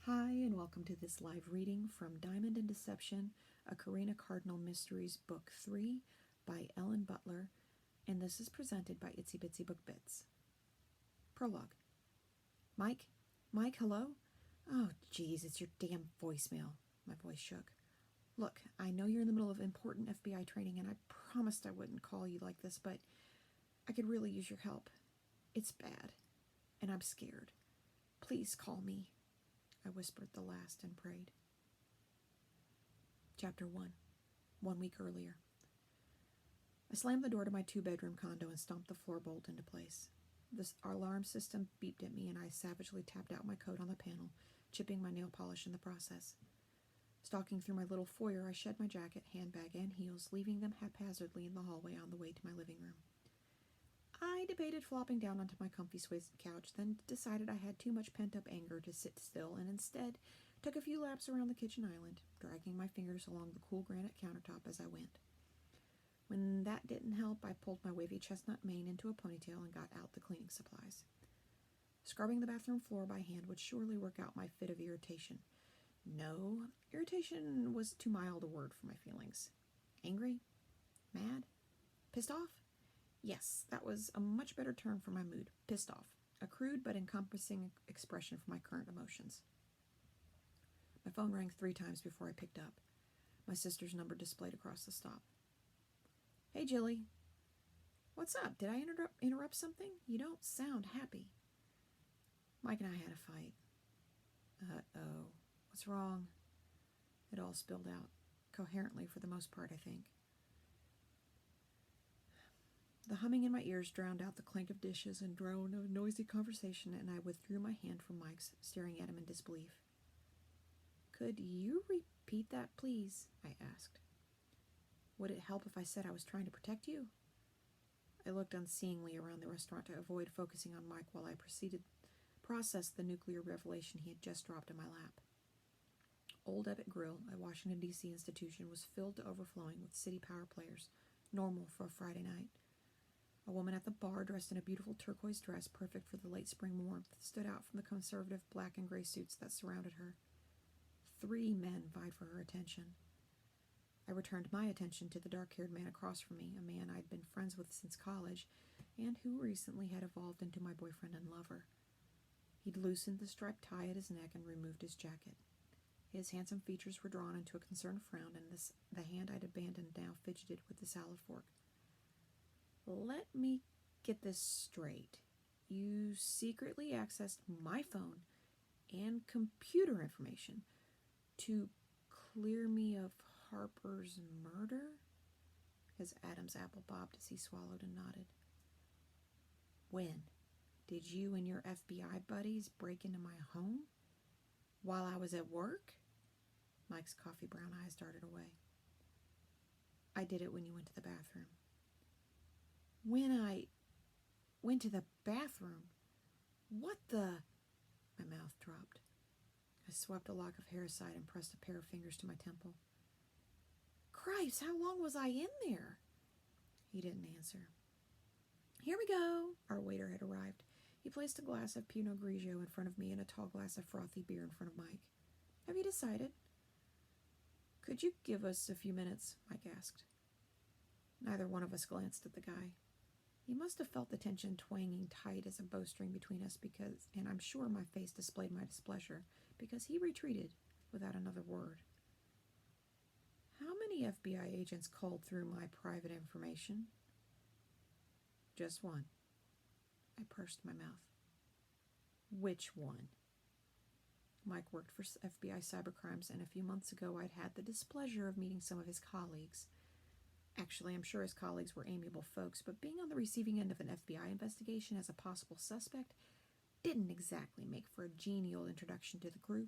Hi, and welcome to this live reading from Diamond and Deception, a Karina Cardinal Mysteries, Book 3 by Ellen Butler, and this is presented by Itsy Bitsy Book Bits. Prologue. Mike? Mike, hello? Oh, geez, it's your damn voicemail. My voice shook. Look, I know you're in the middle of important FBI training, and I promised I wouldn't call you like this, but I could really use your help. It's bad, and I'm scared. Please call me. I whispered the last and prayed. Chapter 1. 1 week earlier. I slammed the door to my 2-bedroom condo and stomped the floorbolt into place. The alarm system beeped at me, and I savagely tapped out my coat on the panel, chipping my nail polish in the process. Stalking through my little foyer, I shed my jacket, handbag, and heels, leaving them haphazardly in the hallway on the way to my living room. I debated flopping down onto my comfy Swiss couch, then decided I had too much pent-up anger to sit still, and instead took a few laps around the kitchen island, dragging my fingers along the cool granite countertop as I went. When that didn't help, I pulled my wavy chestnut mane into a ponytail and got out the cleaning supplies. Scrubbing the bathroom floor by hand would surely work out my fit of irritation. No, irritation was too mild a word for my feelings. Angry? Mad? Pissed off? Yes, that was a much better term for my mood. Pissed off. A crude but encompassing expression for my current emotions. My phone rang 3 times before I picked up. My sister's number displayed across the stop. Hey, Jilly. What's up? Did I interrupt something? You don't sound happy. Mike and I had a fight. Uh-oh. What's wrong? It all spilled out. Coherently for the most part, I think. The humming in my ears drowned out the clank of dishes and drone of noisy conversation, and I withdrew my hand from Mike's, staring at him in disbelief. Could you repeat that, please? I asked. Would it help if I said I was trying to protect you? I looked unseeingly around the restaurant to avoid focusing on Mike while I processed the nuclear revelation he had just dropped in my lap. Old Ebbitt Grill, a Washington, D.C. institution, was filled to overflowing with city power players, normal for a Friday night. A woman at the bar, dressed in a beautiful turquoise dress perfect for the late spring warmth, stood out from the conservative black and gray suits that surrounded her. 3 men vied for her attention. I returned my attention to the dark-haired man across from me, a man I'd been friends with since college, and who recently had evolved into my boyfriend and lover. He'd loosened the striped tie at his neck and removed his jacket. His handsome features were drawn into a concerned frown, and the hand I'd abandoned now fidgeted with the salad fork. Let me get this straight. You secretly accessed my phone and computer information to clear me of Harper's murder? His Adam's apple bobbed as he swallowed and nodded. When? Did you and your FBI buddies break into my home? While I was at work? Mike's coffee brown eyes darted away. I did it when you went to the bathroom. When I went to the bathroom? What the? My mouth dropped. I swept a lock of hair aside and pressed a pair of fingers to my temple. Christ, how long was I in there? He didn't answer. Here we go. Our waiter had arrived. He placed a glass of Pinot Grigio in front of me and a tall glass of frothy beer in front of Mike. Have you decided? Could you give us a few minutes? Mike asked. Neither one of us glanced at the guy. He must have felt the tension twanging tight as a bowstring between us and I'm sure my face displayed my displeasure, because he retreated without another word. How many FBI agents culled through my private information? Just one. I pursed my mouth. Which one? Mike worked for FBI cybercrimes, and a few months ago I'd had the displeasure of meeting some of his colleagues. Actually, I'm sure his colleagues were amiable folks, but being on the receiving end of an FBI investigation as a possible suspect didn't exactly make for a genial introduction to the crew.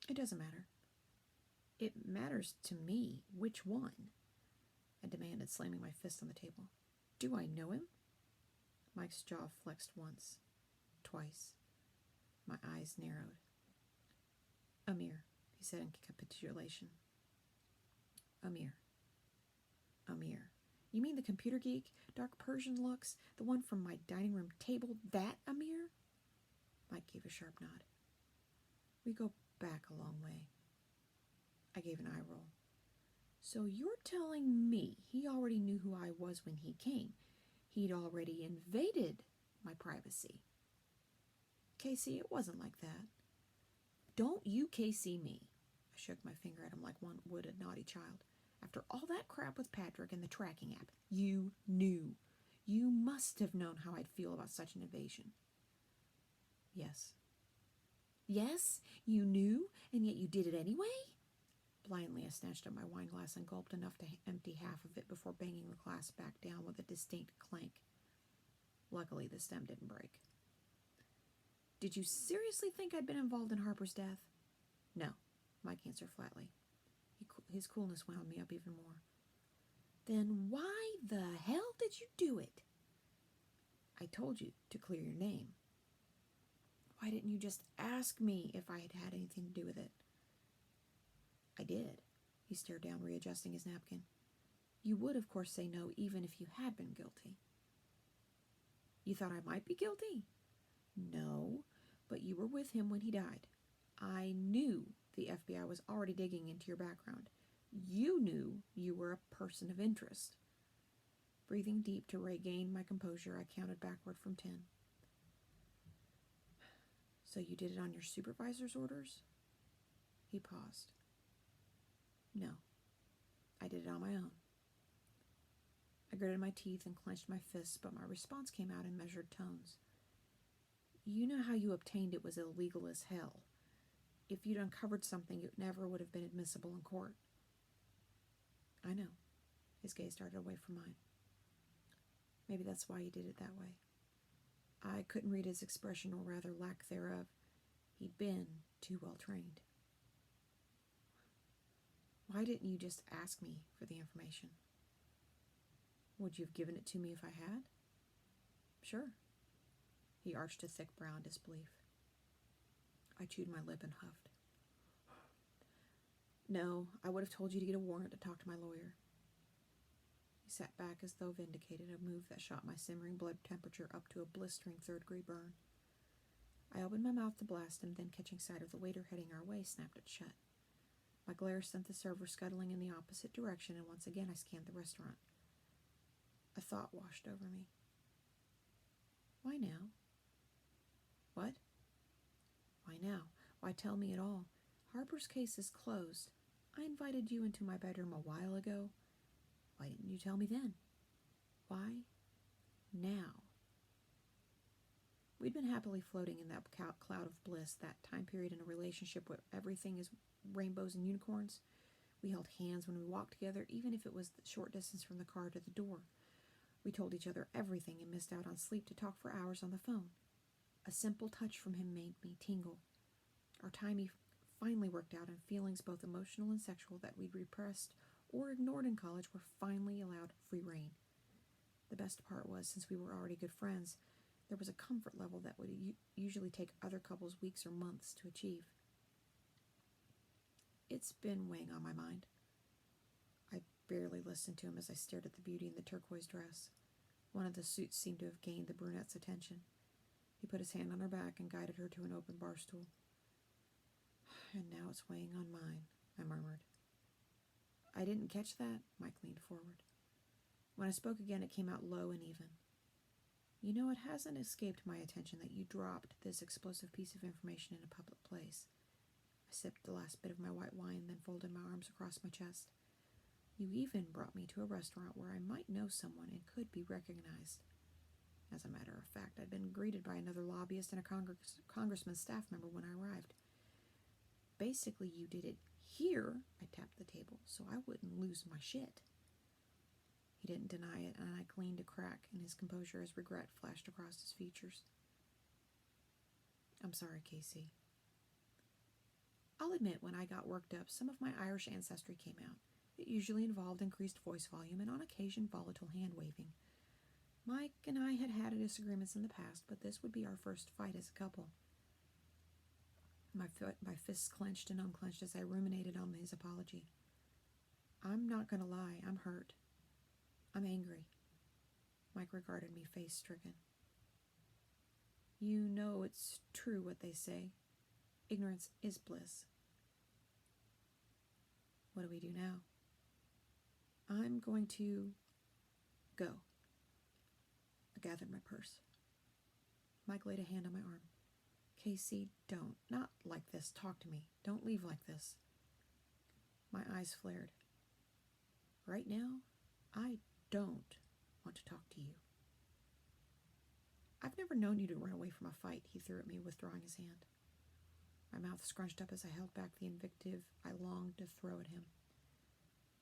It doesn't matter. It matters to me which one, I demanded, slamming my fist on the table. Do I know him? Mike's jaw flexed once, twice. My eyes narrowed. Amir, he said in capitulation. Amir. You mean the computer geek, dark Persian looks, the one from my dining room table, that Amir? Mike gave a sharp nod. We go back a long way. I gave an eye roll. So you're telling me he already knew who I was when he came. He'd already invaded my privacy. Casey, it wasn't like that. Don't you Casey me. I shook my finger at him like one would a naughty child. After all that crap with Patrick and the tracking app, you knew. You must have known how I'd feel about such an invasion. Yes. Yes? You knew, and yet you did it anyway? Blindly, I snatched up my wine glass and gulped enough to empty half of it before banging the glass back down with a distinct clank. Luckily, the stem didn't break. Did you seriously think I'd been involved in Harper's death? No, Mike answered flatly. His coolness wound me up even more. Then why the hell did you do it? I told you to clear your name. Why didn't you just ask me if I had had anything to do with it? I did. He stared down, readjusting his napkin. You would, of course, say no even if you had been guilty. You thought I might be guilty? No, but you were with him when he died. I knew the FBI was already digging into your background. You knew you were a person of interest. Breathing deep to regain my composure, I counted backward from 10. So you did it on your supervisor's orders? He paused. No, I did it on my own. I gritted my teeth and clenched my fists, but my response came out in measured tones. You know how you obtained it was illegal as hell. If you'd uncovered something, it never would have been admissible in court. I know. His gaze darted away from mine. Maybe that's why he did it that way. I couldn't read his expression, or rather lack thereof. He'd been too well trained. Why didn't you just ask me for the information? Would you have given it to me if I had? Sure. He arched a thick brow in disbelief. I chewed my lip and huffed. No, I would have told you to get a warrant to talk to my lawyer. He sat back as though vindicated, a move that shot my simmering blood temperature up to a blistering third-degree burn. I opened my mouth to blast him, then catching sight of the waiter heading our way, snapped it shut. My glare sent the server scuttling in the opposite direction, and once again I scanned the restaurant. A thought washed over me. Why now? What? Why now? Why tell me at all? Harper's case is closed. I invited you into my bedroom a while ago. Why didn't you tell me then? Why now? We'd been happily floating in that cloud of bliss, that time period in a relationship where everything is rainbows and unicorns. We held hands when we walked together, even if it was the short distance from the car to the door. We told each other everything and missed out on sleep to talk for hours on the phone. A simple touch from him made me tingle. Our timing finally worked out, and feelings both emotional and sexual that we'd repressed or ignored in college were finally allowed free rein. The best part was, since we were already good friends, there was a comfort level that would usually take other couples weeks or months to achieve. It's been weighing on my mind. I barely listened to him as I stared at the beauty in the turquoise dress. One of the suits seemed to have gained the brunette's attention. He put his hand on her back and guided her to an open bar stool. And now it's weighing on mine, I murmured. I didn't catch that, Mike leaned forward. When I spoke again, it came out low and even. You know, it hasn't escaped my attention that you dropped this explosive piece of information in a public place. I sipped the last bit of my white wine, then folded my arms across my chest. You even brought me to a restaurant where I might know someone and could be recognized. As a matter of fact, I'd been greeted by another lobbyist and a congressman's staff member when I arrived. Basically, you did it here, I tapped the table, so I wouldn't lose my shit. He didn't deny it, and I gleaned a crack in his composure as regret flashed across his features. I'm sorry, Casey. I'll admit, when I got worked up, some of my Irish ancestry came out. It usually involved increased voice volume and on occasion volatile hand-waving. Mike and I had had disagreements in the past, but this would be our first fight as a couple. My fists clenched and unclenched as I ruminated on his apology. I'm not going to lie, I'm hurt. I'm angry. Mike regarded me face-stricken. You know it's true what they say. Ignorance is bliss. What do we do now? I'm going to go. I gathered my purse. Mike laid a hand on my arm. Casey, don't. Not like this. Talk to me. Don't leave like this. My eyes flared. Right now, I don't want to talk to you. I've never known you to run away from a fight, he threw at me, withdrawing his hand. My mouth scrunched up as I held back the invective I longed to throw at him.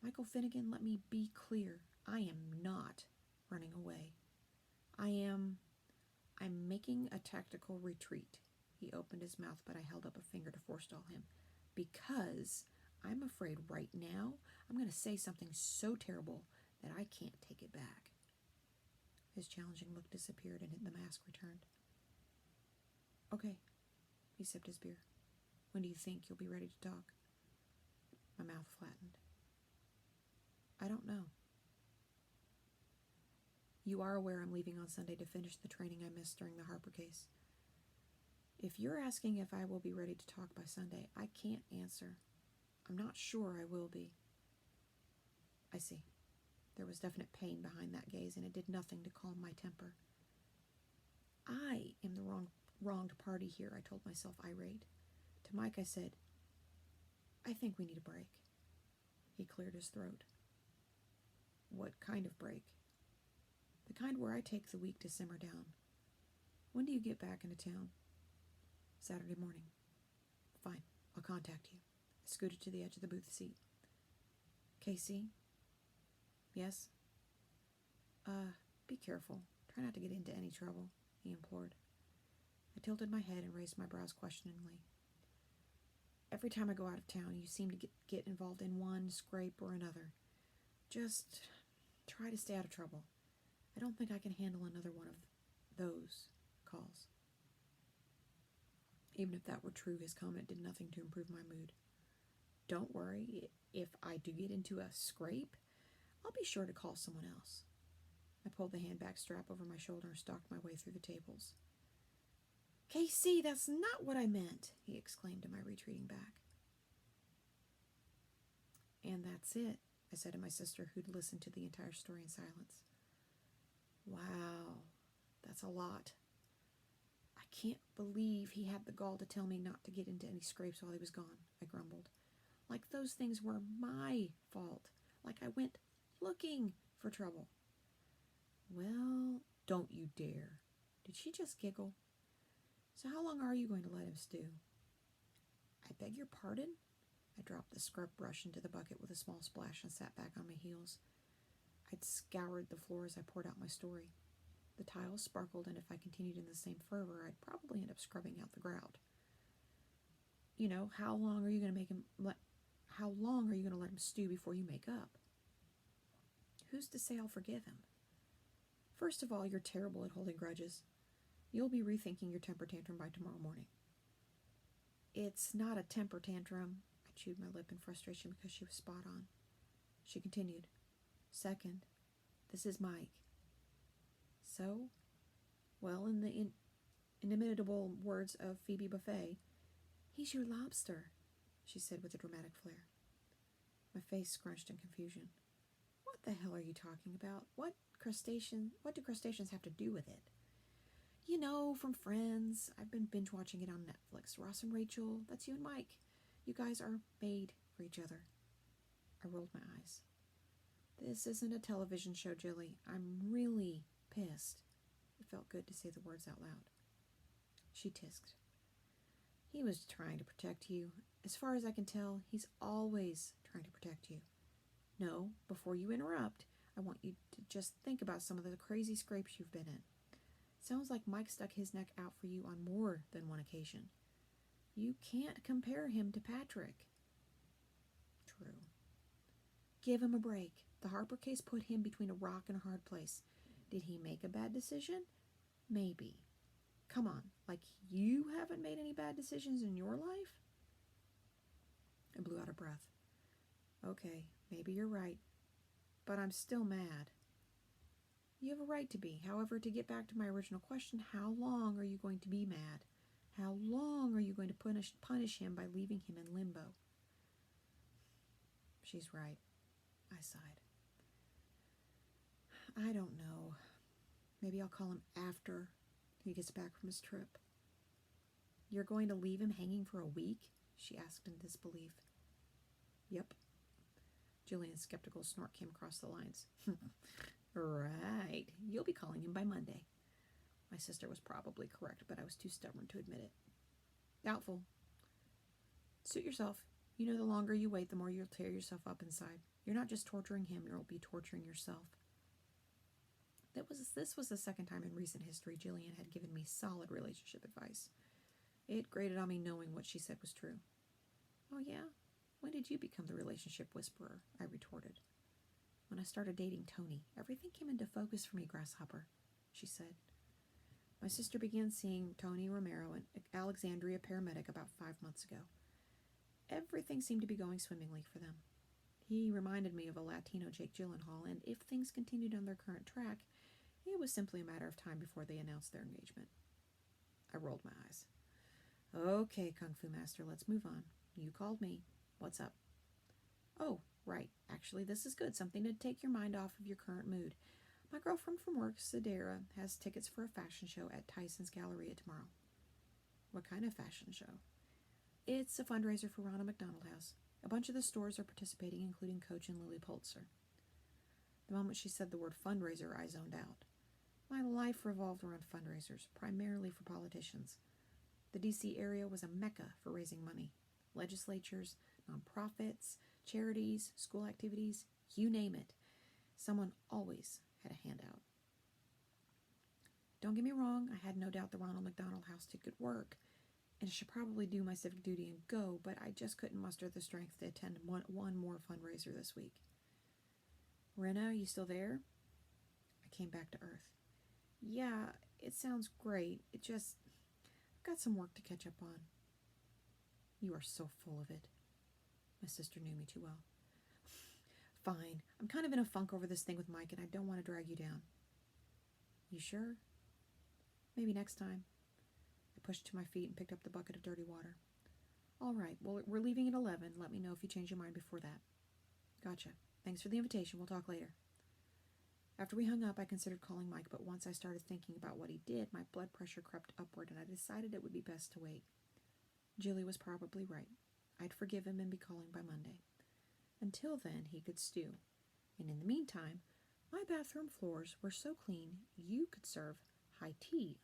Michael Finnegan, let me be clear. I am not running away. I'm making a tactical retreat. He opened his mouth, but I held up a finger to forestall him. Because I'm afraid right now I'm going to say something so terrible that I can't take it back. His challenging look disappeared and the mask returned. Okay, he sipped his beer. When do you think you'll be ready to talk? My mouth flattened. I don't know. You are aware I'm leaving on Sunday to finish the training I missed during the Harper case. If you're asking if I will be ready to talk by Sunday, I can't answer. I'm not sure I will be. I see. There was definite pain behind that gaze, and it did nothing to calm my temper. I am the wronged party here, I told myself, irate. To Mike, I said, I think we need a break. He cleared his throat. What kind of break? The kind where I take the week to simmer down. When do you get back into town? Saturday morning. Fine, I'll contact you. I scooted to the edge of the booth seat. Casey? Yes? Be careful. Try not to get into any trouble, he implored. I tilted my head and raised my brows questioningly. Every time I go out of town, you seem to get involved in one scrape or another. Just try to stay out of trouble. I don't think I can handle another one of those calls. Even if that were true, his comment did nothing to improve my mood. Don't worry, if I do get into a scrape, I'll be sure to call someone else. I pulled the handbag strap over my shoulder and stalked my way through the tables. Casey, that's not what I meant, he exclaimed in my retreating back. And that's it, I said to my sister, who'd listened to the entire story in silence. Wow, that's a lot. I can't believe he had the gall to tell me not to get into any scrapes while he was gone, I grumbled. Like those things were my fault. Like I went looking for trouble. Well, don't you dare. Did she just giggle? So how long are you going to let him stew? I beg your pardon? I dropped the scrub brush into the bucket with a small splash and sat back on my heels. I'd scoured the floor as I poured out my story. The tiles sparkled, and if I continued in the same fervor, I'd probably end up scrubbing out the grout. You know, how long are you going to let him stew before you make up? Who's to say I'll forgive him? First of all, you're terrible at holding grudges. You'll be rethinking your temper tantrum by tomorrow morning. It's not a temper tantrum. I chewed my lip in frustration because she was spot on. She continued. Second, this is Mike. So, well, in the inimitable words of Phoebe Buffet, he's your lobster, she said with a dramatic flair. My face scrunched in confusion. What the hell are you talking about? What do crustaceans have to do with it? You know, from Friends. I've been binge watching it on Netflix. Ross and Rachel, that's you and Mike. You guys are made for each other. I rolled my eyes. This isn't a television show, Jilly. I'm really pissed. It felt good to say the words out loud. She tisked. He was trying to protect you. As far as I can tell, he's always trying to protect you. No, before you interrupt, I want you to just think about some of the crazy scrapes you've been in. Sounds like Mike stuck his neck out for you on more than one occasion. You can't compare him to Patrick. True. Give him a break. The Harper case put him between a rock and a hard place. Did he make a bad decision? Maybe. Come on, like you haven't made any bad decisions in your life? I blew out a breath. Okay, maybe you're right, but I'm still mad. You have a right to be. However, to get back to my original question, how long are you going to be mad? How long are you going to punish him by leaving him in limbo? She's right, I sighed. I don't know. Maybe I'll call him after he gets back from his trip. You're going to leave him hanging for a week? She asked in disbelief. Yep. Jillian's skeptical snort came across the lines. Right. You'll be calling him by Monday. My sister was probably correct, but I was too stubborn to admit it. Doubtful. Suit yourself. You know the longer you wait, the more you'll tear yourself up inside. You're not just torturing him, you'll be torturing yourself. This was the second time in recent history Jillian had given me solid relationship advice. It grated on me knowing what she said was true. Oh yeah? When did you become the relationship whisperer? I retorted. When I started dating Tony, everything came into focus for me, Grasshopper, she said. My sister began seeing Tony Romero, an Alexandria paramedic, about 5 months ago. Everything seemed to be going swimmingly for them. He reminded me of a Latino Jake Gyllenhaal, and if things continued on their current track, it was simply a matter of time before they announced their engagement. I rolled my eyes. Okay, Kung Fu Master, let's move on. You called me. What's up? Oh, right. Actually, this is good. Something to take your mind off of your current mood. My girlfriend from work, Sadara, has tickets for a fashion show at Tyson's Galleria tomorrow. What kind of fashion show? It's a fundraiser for Ronald McDonald House. A bunch of the stores are participating, including Coach and Lily Pulitzer. The moment she said the word fundraiser, I zoned out. My life revolved around fundraisers, primarily for politicians. The D.C. area was a mecca for raising money. Legislatures, nonprofits, charities, school activities, you name it. Someone always had a handout. Don't get me wrong, I had no doubt the Ronald McDonald House did good work, and I should probably do my civic duty and go, but I just couldn't muster the strength to attend one more fundraiser this week. Rena, are you still there? I came back to earth. Yeah, it sounds great. I've got some work to catch up on. You are so full of it. My sister knew me too well. Fine. I'm kind of in a funk over this thing with Mike, and I don't want to drag you down. You sure? Maybe next time. I pushed to my feet and picked up the bucket of dirty water. All right, well, we're leaving at 11. Let me know if you change your mind before that. Gotcha. Thanks for the invitation. We'll talk later. After we hung up, I considered calling Mike, but once I started thinking about what he did, my blood pressure crept upward, and I decided it would be best to wait. Jilly was probably right. I'd forgive him and be calling by Monday. Until then, he could stew. And in the meantime, my bathroom floors were so clean you could serve high tea